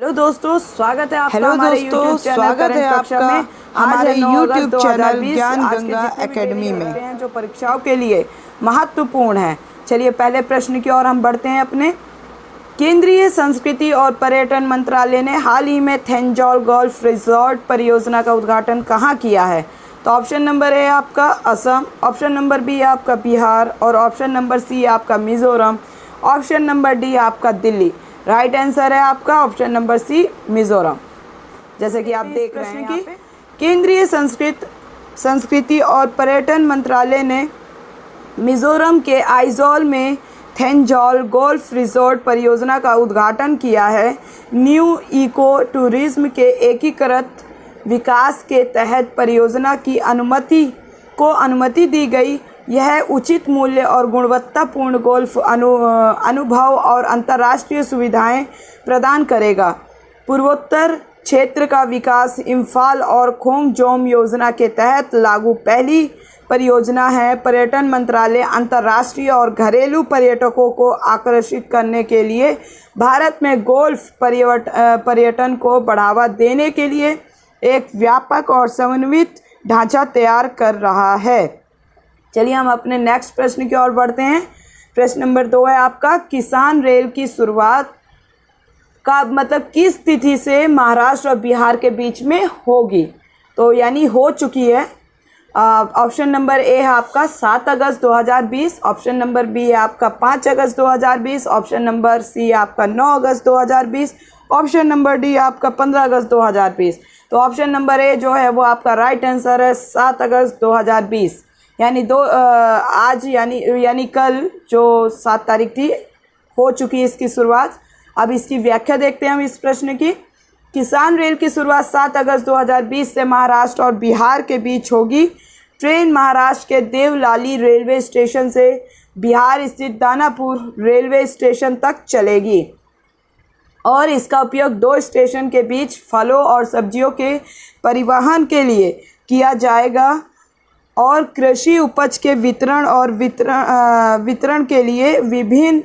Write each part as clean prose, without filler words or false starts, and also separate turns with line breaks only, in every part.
Hello दोस्तों, स्वागत है आपका
हेलो
हमारे
दोस्तों,
YouTube चैनल
स्वागत है
करंट कक्षा
आपका
में।
हमारे
आज है 9 अगस्त
YouTube चैनल
2020।
ज्ञान
आज के
गंगा
जितने भी
एकेडमी
डेली
में।
हैं जो परीक्षाओं के लिए महत्वपूर्ण हैं। चलिए पहले प्रश्न की ओर हम बढ़ते हैं अपने। केंद्रीय संस्कृति और पर्यटन मंत्रालय ने हाल ही में थेंजौर गोल्फ रिजॉर्ट परियोजना का उद्घाटन कहाँ किया है? तो ऑप्शन नंबर ए आपका असम, ऑप्शन नंबर बी आपका बिहार और ऑप्शन नंबर सी आपका मिजोरम, ऑप्शन नंबर डी आपका दिल्ली। राइट आंसर है आपका ऑप्शन नंबर सी मिजोरम। जैसे कि आप देख रहे हैं कि केंद्रीय संस्कृति और पर्यटन मंत्रालय ने मिजोरम के आइजोल में थेंजौर गोल्फ रिजॉर्ट परियोजना का उद्घाटन किया है। न्यू इको टूरिज्म के एकीकृत विकास के तहत परियोजना की अनुमति दी गई। यह उचित मूल्य और गुणवत्तापूर्ण गोल्फ अनुभव और अंतर्राष्ट्रीय सुविधाएं प्रदान करेगा। पूर्वोत्तर क्षेत्र का विकास इम्फाल और खोंगजोम योजना के तहत लागू पहली परियोजना है। पर्यटन मंत्रालय अंतर्राष्ट्रीय और घरेलू पर्यटकों को आकर्षित करने के लिए भारत में गोल्फ पर्यटन को बढ़ावा देने के लिए एक व्यापक और समन्वित ढांचा तैयार कर रहा है। चलिए हम अपने नेक्स्ट प्रश्न की ओर बढ़ते हैं। प्रश्न नंबर 2 है आपका, किसान रेल की शुरुआत का मतलब किस तिथि से महाराष्ट्र और बिहार के बीच में होगी? तो यानी हो चुकी है। ऑप्शन नंबर ए है आपका 7 अगस्त 2020, ऑप्शन नंबर बी है आपका 5 अगस्त 2020, ऑप्शन नंबर सी आपका 9 अगस्त 2020, ऑप्शन नंबर डी आपका 15 अगस्त 2020। तो ऑप्शन नंबर ए जो है वो आपका राइट आंसर है 7 अगस्त 2020। यानी आज यानी कल जो 7 तारीख थी हो चुकी है इसकी शुरुआत। अब इसकी व्याख्या देखते हैं हम इस प्रश्न की। किसान रेल की शुरुआत 7 अगस्त 2020 से महाराष्ट्र और बिहार के बीच होगी। ट्रेन महाराष्ट्र के देवलाली रेलवे स्टेशन से बिहार स्थित दानापुर रेलवे स्टेशन तक चलेगी और इसका उपयोग 2 स्टेशन के बीच फलों और सब्जियों के परिवहन के लिए किया जाएगा और कृषि उपज के वितरण के लिए विभिन्न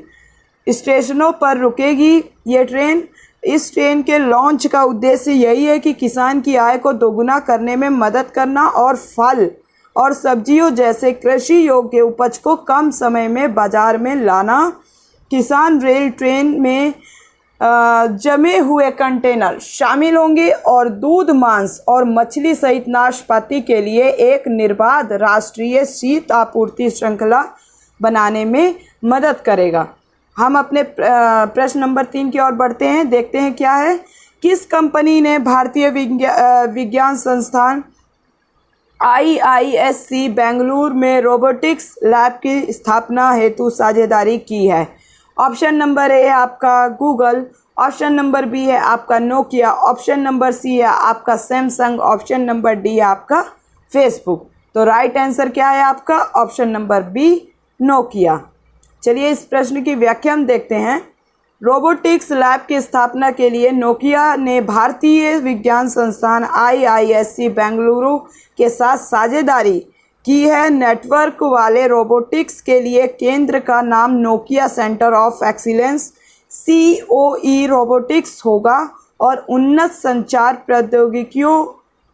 स्टेशनों पर रुकेगी। इस ट्रेन के लॉन्च का उद्देश्य यही है कि किसान की आय को दोगुना करने में मदद करना और फल और सब्जियों जैसे कृषि योग्य उपज को कम समय में बाजार में लाना। किसान रेल ट्रेन में जमे हुए कंटेनर शामिल होंगे और दूध, मांस और मछली सहित नाशपाती के लिए एक निर्बाध राष्ट्रीय शीत आपूर्ति श्रृंखला बनाने में मदद करेगा। हम अपने प्रश्न नंबर 3 की ओर बढ़ते हैं। देखते हैं क्या है। किस कंपनी ने भारतीय विज्ञान संस्थान IISc बेंगलुरु में रोबोटिक्स लैब की स्थापना हेतु साझेदारी की है? ऑप्शन नंबर ए है आपका गूगल, ऑप्शन नंबर बी है आपका नोकिया, ऑप्शन नंबर सी है आपका सैमसंग, ऑप्शन नंबर डी है आपका फेसबुक। तो राइट आंसर क्या है आपका ऑप्शन नंबर बी नोकिया। चलिए इस प्रश्न की व्याख्या हम देखते हैं। रोबोटिक्स लैब की स्थापना के लिए नोकिया ने भारतीय विज्ञान संस्थान IISc बेंगलुरु के साथ साझेदारी की है। नेटवर्क वाले रोबोटिक्स के लिए केंद्र का नाम Nokia centre of excellence COE robotics होगा और उन्नत संचार प्रौद्योगिकियों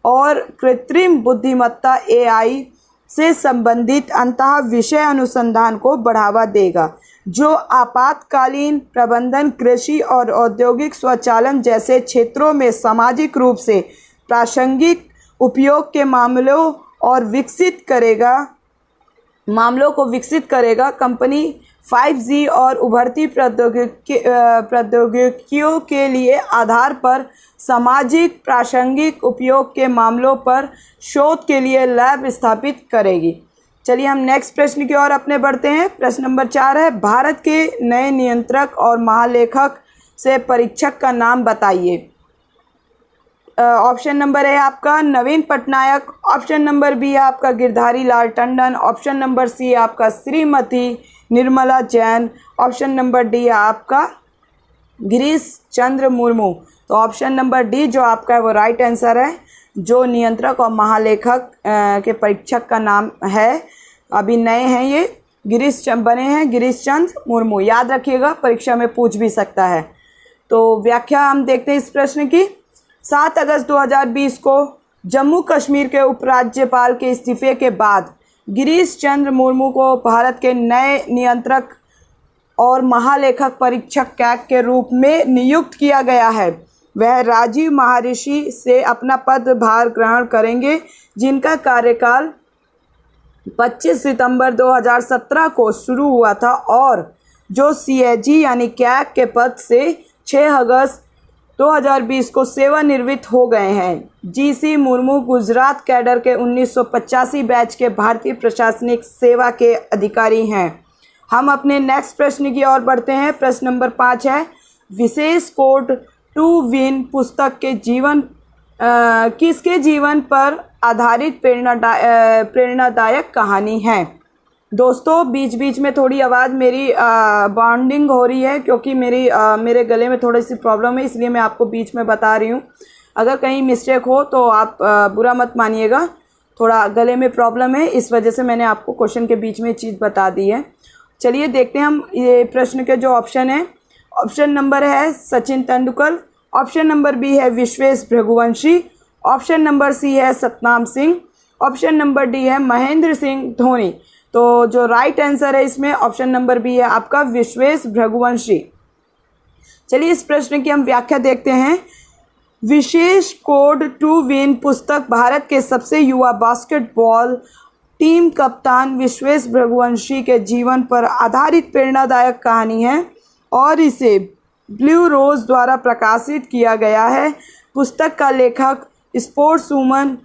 और कृत्रिम बुद्धिमत्ता AI से संबंधित अंतः विषय अनुसंधान को बढ़ावा देगा, जो आपातकालीन प्रबंधन, कृषि और औद्योगिक स्वचालन जैसे क्षेत्रों में सामाजिक रूप से प्रासंगिक उपयोग के मामलों को विकसित करेगा। कंपनी 5G और उभरती प्रौद्योगिकियों के लिए आधार पर सामाजिक प्रासंगिक उपयोग के मामलों पर शोध के लिए लैब स्थापित करेगी। चलिए हम नेक्स्ट प्रश्न की ओर अपने बढ़ते हैं। प्रश्न नंबर 4 है, भारत के नए नियंत्रक और महालेखक से परीक्षक का नाम बताइए। ऑप्शन नंबर है आपका नवीन पटनायक, ऑप्शन नंबर बी है आपका Girdhari Lal Tandon, option number C है आपका Shrimati Nirmala Jain, option number D है आपका गिरीश चंद्र मुर्मू। तो ऑप्शन नंबर डी जो आपका है वो राइट आंसर है। जो नियंत्रक और महालेखक के परीक्षक का नाम है, अभी नए हैं ये, गिरीश चंद्र मुर्मू। याद रखिएगा, परीक्षा में पूछ भी सकता है। तो व्याख्या हम देखते हैं इस प्रश्न की। 7 अगस्त 2020 को जम्मू कश्मीर के उपराज्यपाल के इस्तीफे के बाद गिरीश चंद्र मुर्मू को भारत के नए नियंत्रक और महालेखक परीक्षक कैग के रूप में नियुक्त किया गया है। वह राजीव महर्षि से अपना पदभार ग्रहण करेंगे, जिनका कार्यकाल 25 सितंबर 2017 को शुरू हुआ था और जो CAG यानी कैग के पद से 6 अगस्त 2020 को सेवानिवृत्त हो गए हैं। GC मुर्मू गुजरात कैडर के 1985 बैच के भारतीय प्रशासनिक सेवा के अधिकारी हैं। हम अपने नेक्स्ट प्रश्न की ओर बढ़ते हैं। प्रश्न नंबर 5 है, विशेष कोड टू विन पुस्तक के किसके जीवन पर आधारित प्रेरणादायक कहानी है। दोस्तों, बीच बीच में थोड़ी आवाज़ मेरी बाउंडिंग हो रही है क्योंकि मेरे गले में थोड़ी सी प्रॉब्लम है, इसलिए मैं आपको बीच में बता रही हूँ। अगर कहीं मिस्टेक हो तो आप बुरा मत मानिएगा, थोड़ा गले में प्रॉब्लम है, इस वजह से मैंने आपको क्वेश्चन के बीच में चीज़ बता दी है। चलिए देखते हैं हम ये प्रश्न के जो ऑप्शन है। ऑप्शन नंबर है Sachin Tendulkar, option number B है Vishwesh Bhriguvanshi, option number C है Satnam Singh, option number D है महेंद्र सिंह धोनी। तो जो राइट आंसर है इसमें ऑप्शन नंबर बी है आपका विश्वेश भृगुवंशी। चलिए इस प्रश्न की हम व्याख्या देखते हैं। विशेष कोड टू विन पुस्तक भारत के सबसे युवा बास्केटबॉल टीम कप्तान विश्वेश भृगुवंशी के जीवन पर आधारित प्रेरणादायक कहानी है और इसे ब्लू रोज द्वारा प्रकाशित किया गया है। पुस्तक का लेखक स्पोर्ट्स वूमन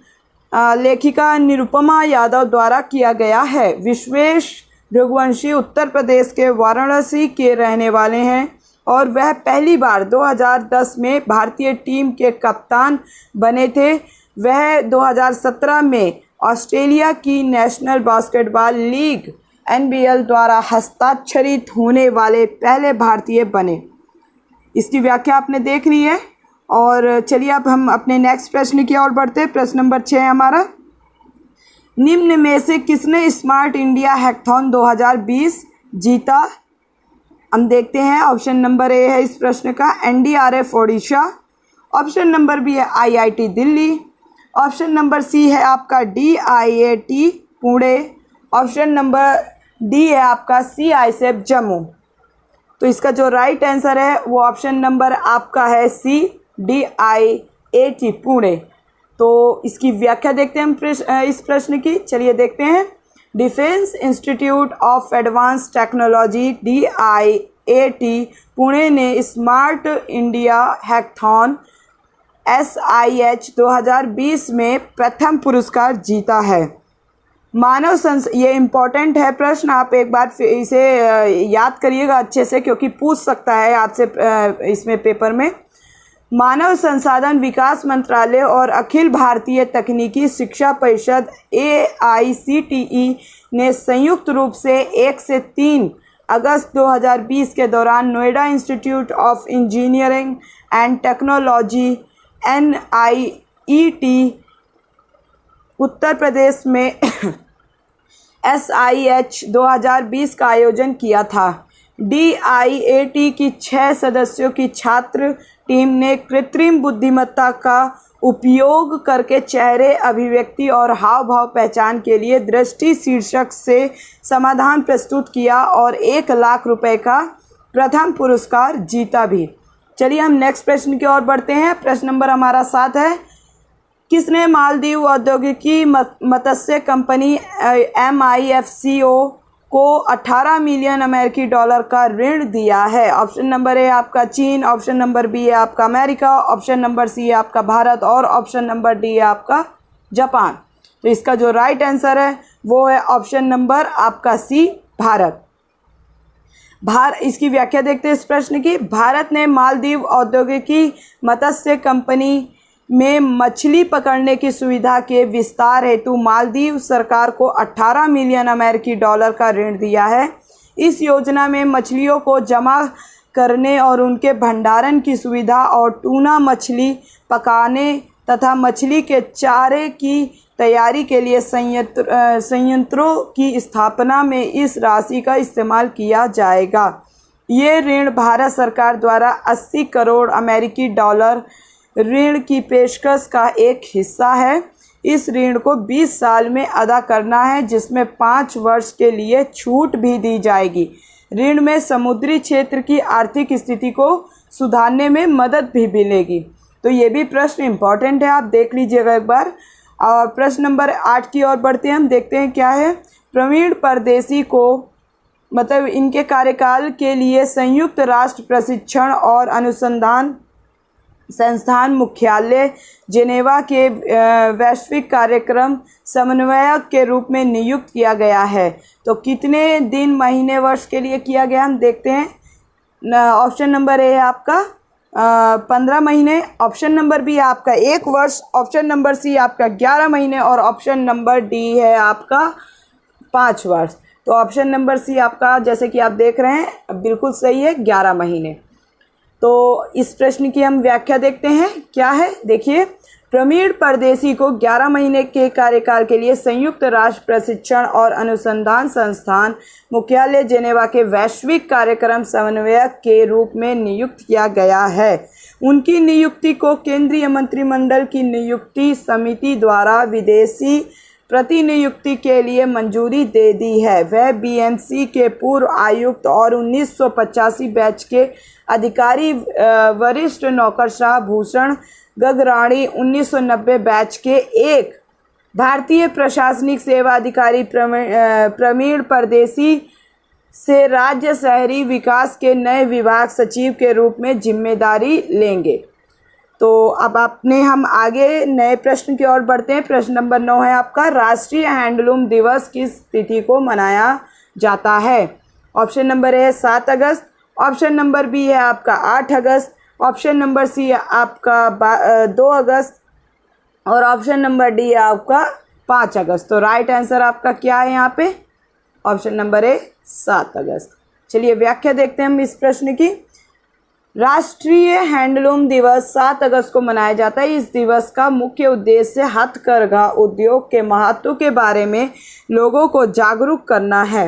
लेखिका निरुपमा यादव द्वारा किया गया है। विश्वेश भृगुवंशी उत्तर प्रदेश के वाराणसी के रहने वाले हैं और वह पहली बार 2010 में भारतीय टीम के कप्तान बने थे। वह 2017 में ऑस्ट्रेलिया की नेशनल बास्केटबॉल लीग NBL द्वारा हस्ताक्षरित होने वाले पहले भारतीय बने। इसकी व्याख्या आपने देख ली है और चलिए अब हम अपने नेक्स्ट प्रश्न की ओर बढ़ते हैं। प्रश्न नंबर 6 है हमारा, निम्न में से किसने स्मार्ट इंडिया हैकाथॉन 2020 जीता। हम देखते हैं। ऑप्शन नंबर ए है इस प्रश्न का NDRF Odisha, option number B है IIT Delhi, option number C है आपका DIAT Pune, option number D है आपका CISF जम्मू। तो इसका जो राइट आंसर है वो ऑप्शन नंबर आपका है सी DIAT पुणे। तो इसकी व्याख्या देखते हैं हम इस प्रश्न की। चलिए देखते हैं। Defence institute of advance technology DIAT Pune ने स्मार्ट इंडिया हैकाथॉन SIH 2020 में प्रथम पुरस्कार जीता है। ये इम्पॉर्टेंट है प्रश्न, आप एक बार इसे याद करिएगा अच्छे से क्योंकि पूछ सकता है आपसे इसमें पेपर में। मानव संसाधन विकास मंत्रालय और अखिल भारतीय तकनीकी शिक्षा परिषद AICTE ने संयुक्त रूप से 1 से 3 अगस्त 2020 के दौरान Noida institute of engineering and technology NIET Uttar Pradesh में SIH 2020 का आयोजन किया था। DIAT की 6 सदस्यों की छात्र टीम ने कृत्रिम बुद्धिमत्ता का उपयोग करके चेहरे अभिव्यक्ति और हाव भाव पहचान के लिए दृष्टि शीर्षक से समाधान प्रस्तुत किया और 1 लाख रुपए का प्रथम पुरस्कार जीता भी। चलिए हम नेक्स्ट प्रश्न की ओर बढ़ते हैं। प्रश्न नंबर हमारा 7 है, किसने मालदीव औद्योगिकी मत्स्य कंपनी MIFCO को 18 मिलियन अमेरिकी डॉलर का ऋण दिया है। ऑप्शन नंबर ए आपका चीन, ऑप्शन नंबर बी है आपका अमेरिका, ऑप्शन नंबर सी है आपका भारत और ऑप्शन नंबर डी है आपका जापान। तो इसका जो राइट आंसर है वो है ऑप्शन नंबर आपका सी भारत। इसकी व्याख्या देखते हैं इस प्रश्न की। भारत ने मालदीव औद्योगिकी मत्स्य कंपनी में मछली पकड़ने की सुविधा के विस्तार हेतु मालदीव सरकार को 18 मिलियन अमेरिकी डॉलर का ऋण दिया है। इस योजना में मछलियों को जमा करने और उनके भंडारण की सुविधा और टूना मछली पकाने तथा मछली के चारे की तैयारी के लिए संयंत्रों की स्थापना में इस राशि का इस्तेमाल किया जाएगा। ये ऋण भारत सरकार द्वारा 80 करोड़ अमेरिकी डॉलर ऋण की पेशकश का एक हिस्सा है। इस ऋण को 20 साल में अदा करना है, जिसमें 5 वर्ष के लिए छूट भी दी जाएगी। ऋण में समुद्री क्षेत्र की आर्थिक स्थिति को सुधारने में मदद भी मिलेगी। तो ये भी प्रश्न इम्पॉर्टेंट है, आप देख लीजिएगा एक बार। और प्रश्न नंबर 8 की ओर बढ़ते हैं, हम देखते हैं क्या है। प्रवीण परदेसी को मतलब इनके कार्यकाल के लिए संयुक्त राष्ट्र प्रशिक्षण और अनुसंधान संस्थान मुख्यालय जेनेवा के वैश्विक कार्यक्रम समन्वयक के रूप में नियुक्त किया गया है। तो कितने दिन, महीने, वर्ष के लिए किया गया, हम देखते हैं। ऑप्शन नंबर ए है आपका 15 महीने, ऑप्शन नंबर बी है आपका 1 वर्ष, ऑप्शन नंबर सी आपका 11 महीने और ऑप्शन नंबर डी है आपका 5 वर्ष। तो ऑप्शन नंबर सी आपका, जैसे कि आप देख रहे हैं, बिल्कुल सही है, 11 महीने। तो इस प्रश्न की हम व्याख्या देखते हैं क्या है। देखिए, प्रवीण परदेसी को 11 महीने के कार्यकाल के लिए संयुक्त राष्ट्र प्रशिक्षण और अनुसंधान संस्थान मुख्यालय जेनेवा के वैश्विक कार्यक्रम समन्वयक के रूप में नियुक्त किया गया है। उनकी नियुक्ति को केंद्रीय मंत्रिमंडल की नियुक्ति समिति द्वारा विदेशी प्रतिनियुक्ति के लिए मंजूरी दे दी है। वह बीएमसी के पूर्व आयुक्त और 1985 बैच के अधिकारी वरिष्ठ नौकरशाह भूषण गगराणी 1990 बैच के एक भारतीय प्रशासनिक सेवा अधिकारी प्रवीण परदेसी से राज्य शहरी विकास के नए विभाग सचिव के रूप में जिम्मेदारी लेंगे। तो अब हम आगे नए प्रश्न की ओर बढ़ते हैं। प्रश्न नंबर 9 है आपका, राष्ट्रीय हैंडलूम दिवस किस तिथि को मनाया जाता है। ऑप्शन नंबर ए है 7 अगस्त, ऑप्शन नंबर बी है आपका 8 अगस्त, ऑप्शन नंबर सी है आपका 2 अगस्त और ऑप्शन नंबर डी है आपका 5 अगस्त। तो राइट आंसर आपका क्या है यहाँ पे, ऑप्शन नंबर ए 7 अगस्त। चलिए व्याख्या देखते हैं हम इस प्रश्न की। राष्ट्रीय हैंडलूम दिवस 7 अगस्त को मनाया जाता है। इस दिवस का मुख्य उद्देश्य हथकरघा उद्योग के महत्व के बारे में लोगों को जागरूक करना है।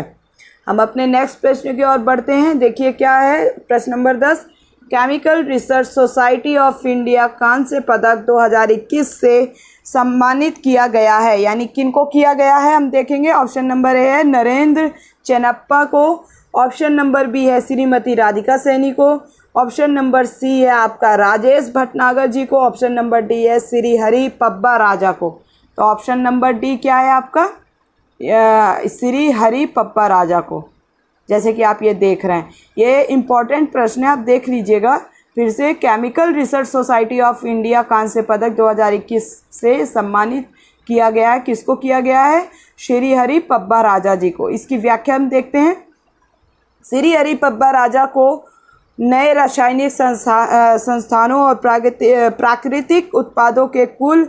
हम अपने नेक्स्ट प्रश्न की ओर बढ़ते हैं। देखिए क्या है प्रश्न number 10, chemical research society of India कांस्य पदक 2021 से सम्मानित किया गया है, यानी किनको किया गया है हम देखेंगे। ऑप्शन नंबर ए है नरेंद्र चेन्नप्पा को, ऑप्शन नंबर बी है श्रीमती राधिका सैनी को, ऑप्शन नंबर सी है आपका राजेश भटनागर जी को, ऑप्शन नंबर डी है श्री हरि पब्बा राजा को। तो ऑप्शन नंबर डी क्या है आपका, श्री हरि पब्बा राजा को, जैसे कि आप ये देख रहे हैं। ये इम्पॉर्टेंट प्रश्न है, आप देख लीजिएगा फिर से। Chemical research society of India कांस्य पदक 2021 से सम्मानित किया गया है, किसको किया गया है, श्री हरि पब्बा राजा जी को। इसकी व्याख्या हम देखते हैं। श्री हरि पब्बा राजा को नए रासायनिक संस्थानों और प्राकृतिक उत्पादों के कुल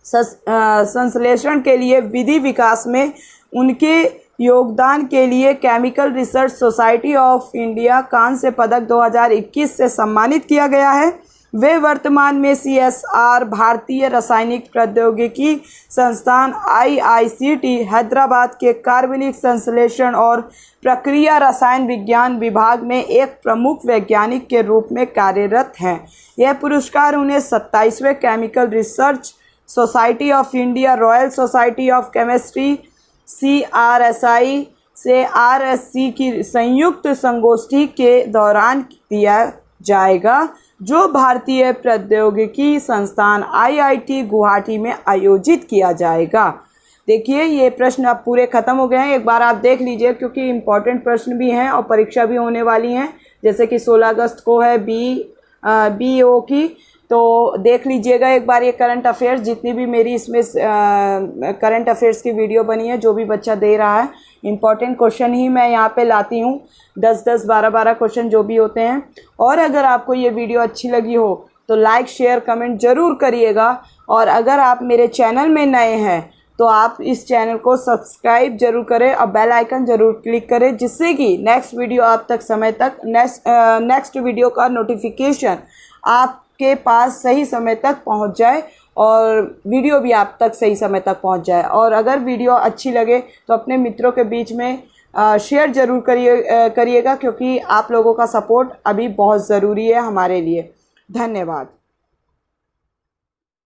संश्लेषण के लिए विधि विकास में उनके योगदान के लिए chemical research society of India कांस्य पदक 2021 से सम्मानित किया गया है। वे वर्तमान में CSR भारतीय रासायनिक प्रौद्योगिकी संस्थान IICT हैदराबाद के कार्बनिक संश्लेषण और प्रक्रिया रसायन विज्ञान विभाग में एक प्रमुख वैज्ञानिक के रूप में कार्यरत हैं। यह पुरस्कार उन्हें 27वें chemical research society of India, Royal Society of Chemistry CRSI से RSC की संयुक्त संगोष्ठी के दौरान दिया जाएगा, जो भारतीय प्रौद्योगिकी संस्थान IIT गुवाहाटी में आयोजित किया जाएगा। देखिए ये प्रश्न अब पूरे ख़त्म हो गए हैं, एक बार आप देख लीजिए क्योंकि इम्पॉर्टेंट प्रश्न भी हैं और परीक्षा भी होने वाली हैं। जैसे कि 16 अगस्त को है BO की, तो देख लीजिएगा एक बार ये करंट अफेयर्स, जितनी भी मेरी इसमें करंट अफेयर्स की वीडियो बनी है, जो भी बच्चा दे रहा है इम्पॉर्टेंट क्वेश्चन ही मैं यहाँ पे लाती हूँ, 10-10, 12-12 क्वेश्चन जो भी होते हैं। और अगर आपको ये वीडियो अच्छी लगी हो तो लाइक, शेयर, कमेंट ज़रूर करिएगा। और अगर आप मेरे चैनल में नए हैं तो आप इस चैनल को सब्सक्राइब जरूर करें और बेल आइकन ज़रूर क्लिक करें, जिससे कि नेक्स्ट वीडियो आप तक समय तक नेक्स्ट वीडियो का नोटिफिकेशन आपके पास सही समय तक पहुंच जाए और वीडियो भी आप तक सही समय तक पहुंच जाए। और अगर वीडियो अच्छी लगे तो अपने मित्रों के बीच में शेयर ज़रूर करिएगा, क्योंकि आप लोगों का सपोर्ट अभी बहुत ज़रूरी है हमारे लिए। धन्यवाद।